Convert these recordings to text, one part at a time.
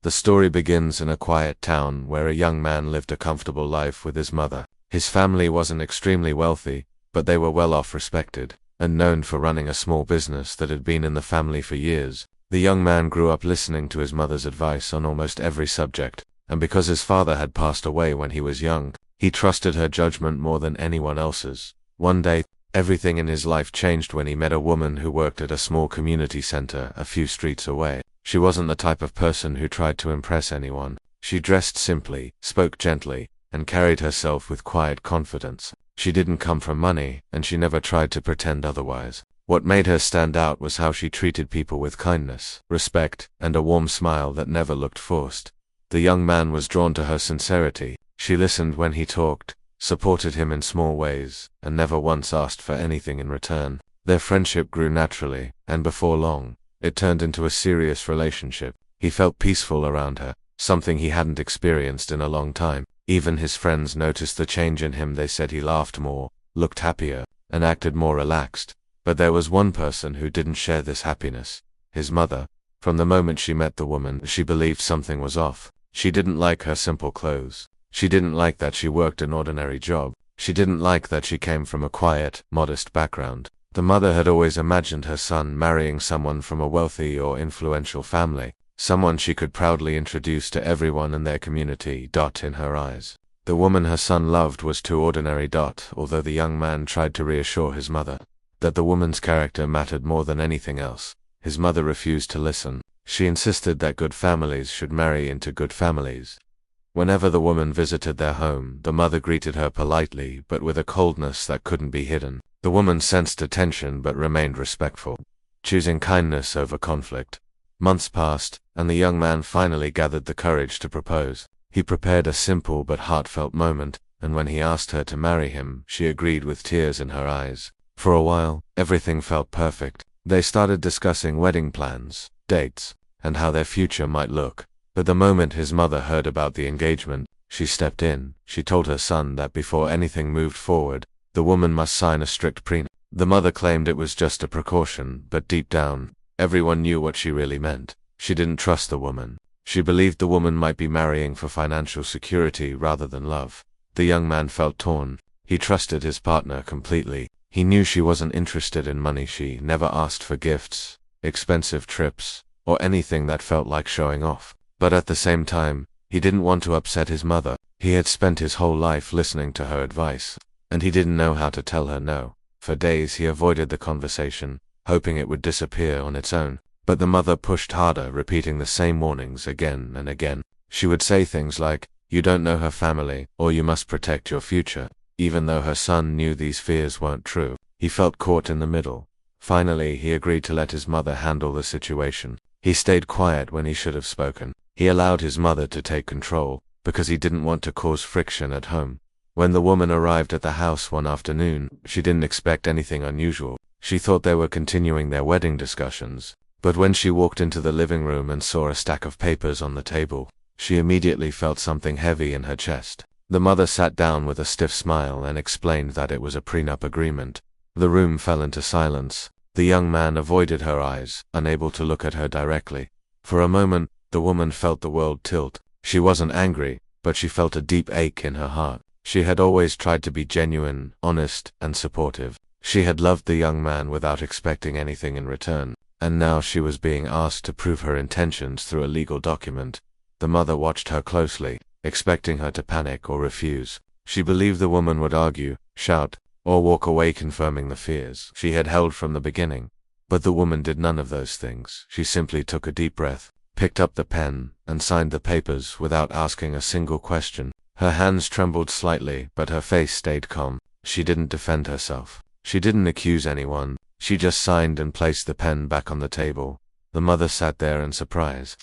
The story begins in a quiet town where a young man lived a comfortable life with his mother. His family wasn't extremely wealthy, but they were well off, respected, and known for running a small business that had been in the family for years. The young man grew up listening to his mother's advice on almost every subject, and because his father had passed away when he was young, he trusted her judgment more than anyone else's. One day, everything in his life changed when he met a woman who worked at a small community center a few streets away. She wasn't the type of person who tried to impress anyone. She dressed simply, spoke gently, and carried herself with quiet confidence. She didn't come from money, and she never tried to pretend otherwise. What made her stand out was how she treated people with kindness, respect, and a warm smile that never looked forced. The young man was drawn to her sincerity. She listened when he talked, supported him in small ways, and never once asked for anything in return. Their friendship grew naturally, and before long, it turned into a serious relationship. He felt peaceful around her, something he hadn't experienced in a long time. Even his friends noticed the change in him. They said he laughed more, looked happier, and acted more relaxed. But there was one person who didn't share this happiness: his mother. From the moment she met the woman, she believed something was off. She didn't like her simple clothes. She didn't like that she worked an ordinary job. She didn't like that she came from a quiet, modest background. The mother had always imagined her son marrying someone from a wealthy or influential family, someone she could proudly introduce to everyone in their community. In her eyes, the woman her son loved was too ordinary. Although the young man tried to reassure his mother that the woman's character mattered more than anything else, his mother refused to listen. She insisted that good families should marry into good families. Whenever the woman visited their home, the mother greeted her politely, but with a coldness that couldn't be hidden. The woman sensed attention but remained respectful, choosing kindness over conflict. Months passed, and the young man finally gathered the courage to propose. He prepared a simple but heartfelt moment, and when he asked her to marry him, she agreed with tears in her eyes. For a while, everything felt perfect. They started discussing wedding plans, dates, and how their future might look. But the moment his mother heard about the engagement, she stepped in. She told her son that before anything moved forward, the woman must sign a strict prenup. The mother claimed it was just a precaution, but deep down, everyone knew what she really meant. She didn't trust the woman. She believed the woman might be marrying for financial security rather than love. The young man felt torn. He trusted his partner completely. He knew she wasn't interested in money. She never asked for gifts, expensive trips, or anything that felt like showing off. But at the same time, he didn't want to upset his mother. He had spent his whole life listening to her advice, and he didn't know how to tell her no. For days he avoided the conversation, hoping it would disappear on its own. But the mother pushed harder, repeating the same warnings again and again. She would say things like, "You don't know her family," or "You must protect your future." Even though her son knew these fears weren't true, he felt caught in the middle. Finally, he agreed to let his mother handle the situation. He stayed quiet when he should have spoken. He allowed his mother to take control, because he didn't want to cause friction at home. When the woman arrived at the house one afternoon, she didn't expect anything unusual. She thought they were continuing their wedding discussions. But when she walked into the living room and saw a stack of papers on the table, she immediately felt something heavy in her chest. The mother sat down with a stiff smile and explained that it was a prenup agreement. The room fell into silence. The young man avoided her eyes, unable to look at her directly. For a moment, the woman felt the world tilt. She wasn't angry, but she felt a deep ache in her heart. She had always tried to be genuine, honest, and supportive. She had loved the young man without expecting anything in return, and now she was being asked to prove her intentions through a legal document. The mother watched her closely, expecting her to panic or refuse. She believed the woman would argue, shout, or walk away, confirming the fears she had held from the beginning. But the woman did none of those things. She simply took a deep breath, picked up the pen, and signed the papers without asking a single question. Her hands trembled slightly, but her face stayed calm. She didn't defend herself. She didn't accuse anyone. She just signed and placed the pen back on the table. The mother sat there in surprise,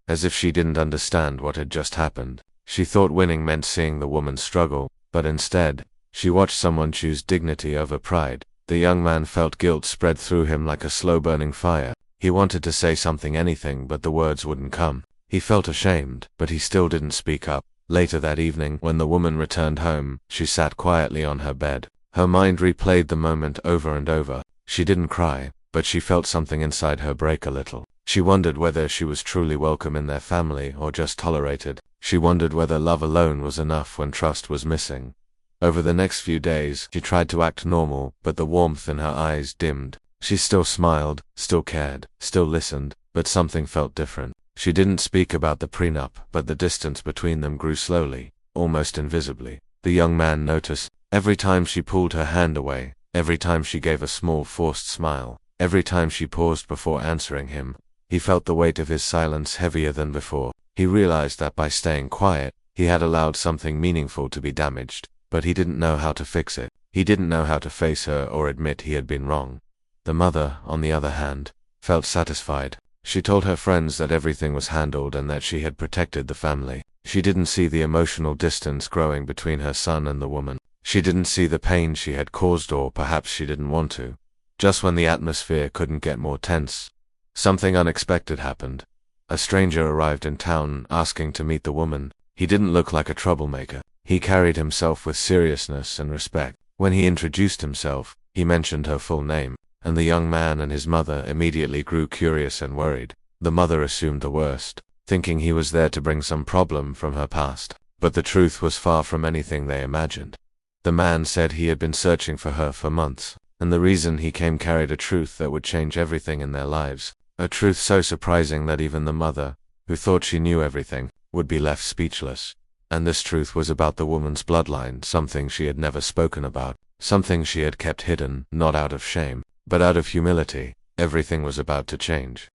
as if she didn't understand what had just happened. She thought winning meant seeing the woman struggle, but instead, she watched someone choose dignity over pride. The young man felt guilt spread through him like a slow-burning fire. He wanted to say something, anything, but the words wouldn't come. He felt ashamed, but he still didn't speak up. Later that evening, when the woman returned home, she sat quietly on her bed. Her mind replayed the moment over and over. She didn't cry, but she felt something inside her break a little. She wondered whether she was truly welcome in their family or just tolerated. She wondered whether love alone was enough when trust was missing. Over the next few days, she tried to act normal, but the warmth in her eyes dimmed. She still smiled, still cared, still listened, but something felt different. She didn't speak about the prenup, but the distance between them grew slowly, almost invisibly. The young man noticed. Every time she pulled her hand away, every time she gave a small forced smile, every time she paused before answering him, he felt the weight of his silence heavier than before. He realized that by staying quiet, he had allowed something meaningful to be damaged, but he didn't know how to fix it. He didn't know how to face her or admit he had been wrong. The mother, on the other hand, felt satisfied. She told her friends that everything was handled and that she had protected the family. She didn't see the emotional distance growing between her son and the woman. She didn't see the pain she had caused, or perhaps she didn't want to. Just when the atmosphere couldn't get more tense, something unexpected happened. A stranger arrived in town asking to meet the woman. He didn't look like a troublemaker. He carried himself with seriousness and respect. When he introduced himself, he mentioned her full name, and the young man and his mother immediately grew curious and worried. The mother assumed the worst, thinking he was there to bring some problem from her past. But the truth was far from anything they imagined. The man said he had been searching for her for months, and the reason he came carried a truth that would change everything in their lives. A truth so surprising that even the mother, who thought she knew everything, would be left speechless. And this truth was about the woman's bloodline, something she had never spoken about, something she had kept hidden, not out of shame, but out of humility. Everything was about to change.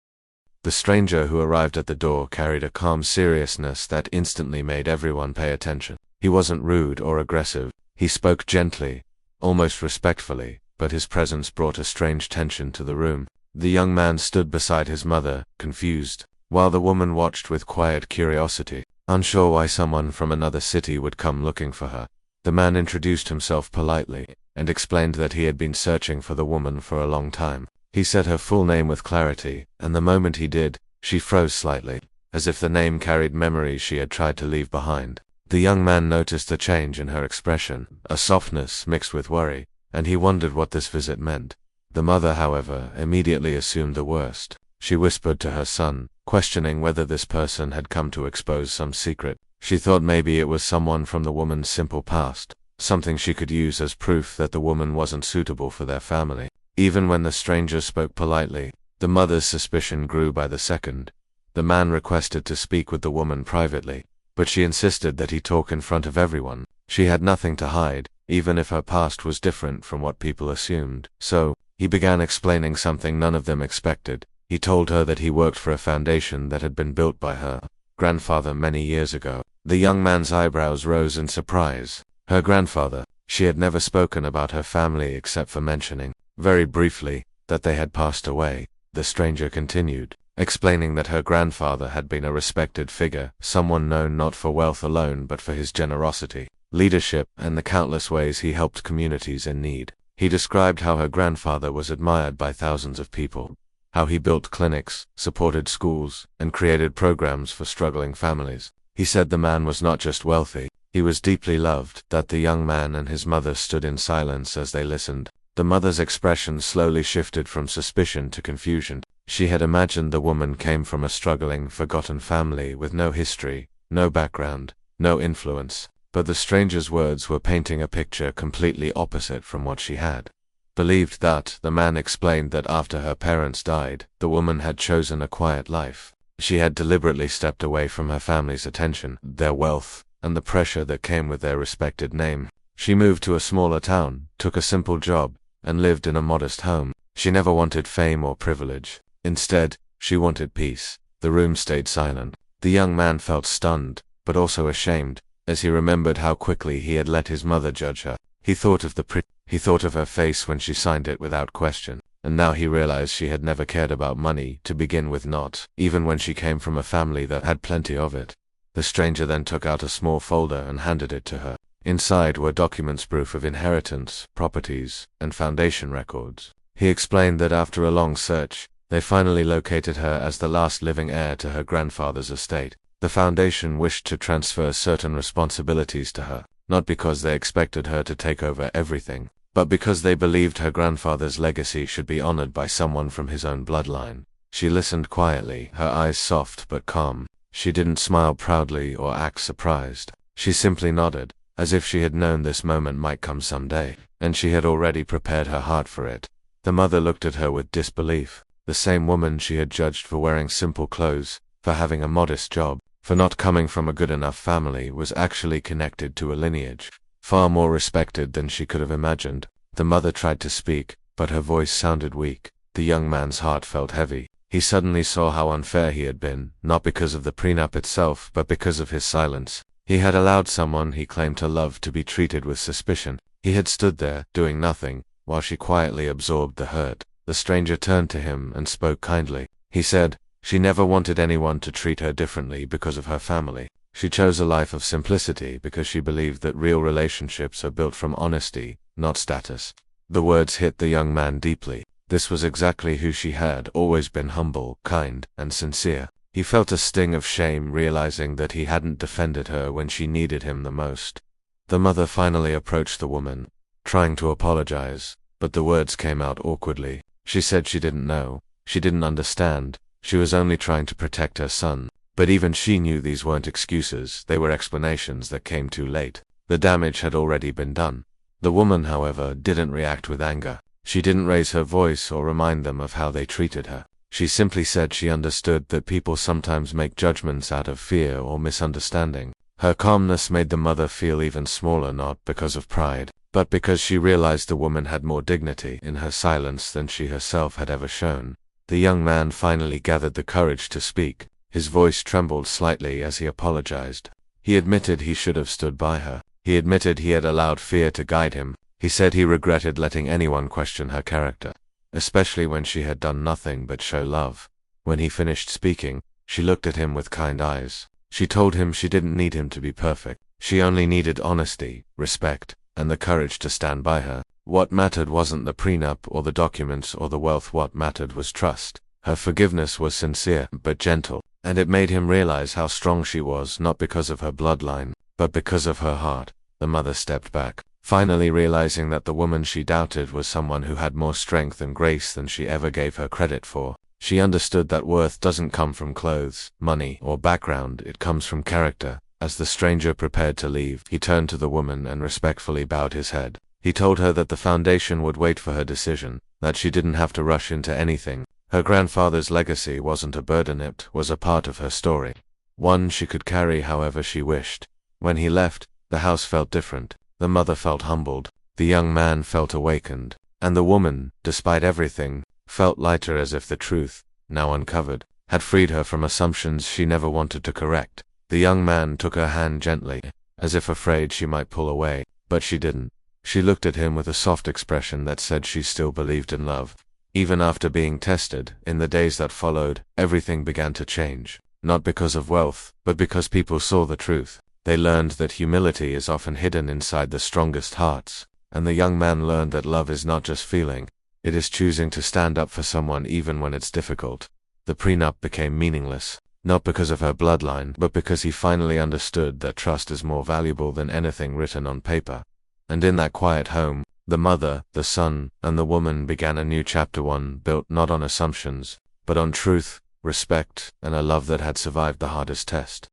The stranger who arrived at the door carried a calm seriousness that instantly made everyone pay attention. He wasn't rude or aggressive. He spoke gently, almost respectfully, but his presence brought a strange tension to the room. The young man stood beside his mother, confused, while the woman watched with quiet curiosity, unsure why someone from another city would come looking for her. The man introduced himself politely, and explained that he had been searching for the woman for a long time. He said her full name with clarity, and the moment he did, she froze slightly, as if the name carried memories she had tried to leave behind. The young man noticed the change in her expression, a softness mixed with worry, and he wondered what this visit meant. The mother, however, immediately assumed the worst. She whispered to her son, questioning whether this person had come to expose some secret. She thought maybe it was someone from the woman's simple past, something she could use as proof that the woman wasn't suitable for their family. Even when the stranger spoke politely, the mother's suspicion grew by the second. The man requested to speak with the woman privately, but she insisted that he talk in front of everyone. She had nothing to hide, even if her past was different from what people assumed. So, he began explaining something none of them expected. He told her that he worked for a foundation that had been built by her grandfather many years ago. The young man's eyebrows rose in surprise. Her grandfather. She had never spoken about her family except for mentioning, very briefly, that they had passed away. The stranger continued, explaining that her grandfather had been a respected figure, someone known not for wealth alone but for his generosity, leadership, and the countless ways he helped communities in need. He described how her grandfather was admired by thousands of people, how he built clinics, supported schools, and created programs for struggling families. He said the man was not just wealthy, he was deeply loved. That the young man and his mother stood in silence as they listened. The mother's expression slowly shifted from suspicion to confusion. She had imagined the woman came from a struggling, forgotten family with no history, no background, no influence, but the stranger's words were painting a picture completely opposite from what she had believed. That the man explained that after her parents died, the woman had chosen a quiet life. She had deliberately stepped away from her family's attention, their wealth, and the pressure that came with their respected name. She moved to a smaller town, took a simple job, and lived in a modest home. She never wanted fame or privilege. Instead, she wanted peace. The room stayed silent. The young man felt stunned, but also ashamed, as he remembered how quickly he had let his mother judge her. He thought of her face when she signed it without question, and now he realized she had never cared about money to begin with, not even when she came from a family that had plenty of it. The stranger then took out a small folder and handed it to her. Inside were documents, proof of inheritance, properties, and foundation records. He explained that after a long search, they finally located her as the last living heir to her grandfather's estate. The foundation wished to transfer certain responsibilities to her, not because they expected her to take over everything, but because they believed her grandfather's legacy should be honored by someone from his own bloodline. She listened quietly, her eyes soft but calm. She didn't smile proudly or act surprised. She simply nodded, as if she had known this moment might come someday, and she had already prepared her heart for it. The mother looked at her with disbelief. The same woman she had judged for wearing simple clothes, for having a modest job, for not coming from a good enough family, was actually connected to a lineage far more respected than she could have imagined. The mother tried to speak, but her voice sounded weak. The young man's heart felt heavy. He suddenly saw how unfair he had been, not because of the prenup itself, but because of his silence. He had allowed someone he claimed to love to be treated with suspicion. He had stood there, doing nothing, while she quietly absorbed the hurt. The stranger turned to him and spoke kindly. He said, she never wanted anyone to treat her differently because of her family. She chose a life of simplicity because she believed that real relationships are built from honesty, not status. The words hit the young man deeply. This was exactly who she had always been: humble, kind, and sincere. He felt a sting of shame realizing that he hadn't defended her when she needed him the most. The mother finally approached the woman, trying to apologize, but the words came out awkwardly. She said she didn't know, she didn't understand, she was only trying to protect her son. But even she knew these weren't excuses, they were explanations that came too late. The damage had already been done. The woman, however, didn't react with anger. She didn't raise her voice or remind them of how they treated her. She simply said she understood that people sometimes make judgments out of fear or misunderstanding. Her calmness made the mother feel even smaller, not because of pride, but because she realized the woman had more dignity in her silence than she herself had ever shown. The young man finally gathered the courage to speak. His voice trembled slightly as he apologized. He admitted he should have stood by her. He admitted he had allowed fear to guide him. He said he regretted letting anyone question her character, especially when she had done nothing but show love. When he finished speaking, she looked at him with kind eyes. She told him she didn't need him to be perfect. She only needed honesty, respect, and the courage to stand by her. What mattered wasn't the prenup or the documents or the wealth. What mattered was trust. Her forgiveness was sincere but gentle, and it made him realize how strong she was, not because of her bloodline, but because of her heart. The mother stepped back, finally realizing that the woman she doubted was someone who had more strength and grace than she ever gave her credit for. She understood that worth doesn't come from clothes, money, or background, it comes from character. As the stranger prepared to leave, he turned to the woman and respectfully bowed his head. He told her that the foundation would wait for her decision, that she didn't have to rush into anything. Her grandfather's legacy wasn't a burden, it was a part of her story, one she could carry however she wished. When he left, the house felt different. The mother felt humbled, the young man felt awakened, and the woman, despite everything, felt lighter, as if the truth, now uncovered, had freed her from assumptions she never wanted to correct. The young man took her hand gently, as if afraid she might pull away, but she didn't. She looked at him with a soft expression that said she still believed in love. Even after being tested, in the days that followed, everything began to change. Not because of wealth, but because people saw the truth. They learned that humility is often hidden inside the strongest hearts, and the young man learned that love is not just feeling, it is choosing to stand up for someone even when it's difficult. The prenup became meaningless, not because of her bloodline, but because he finally understood that trust is more valuable than anything written on paper. And in that quiet home, the mother, the son, and the woman began a new chapter, one built not on assumptions, but on truth, respect, and a love that had survived the hardest test.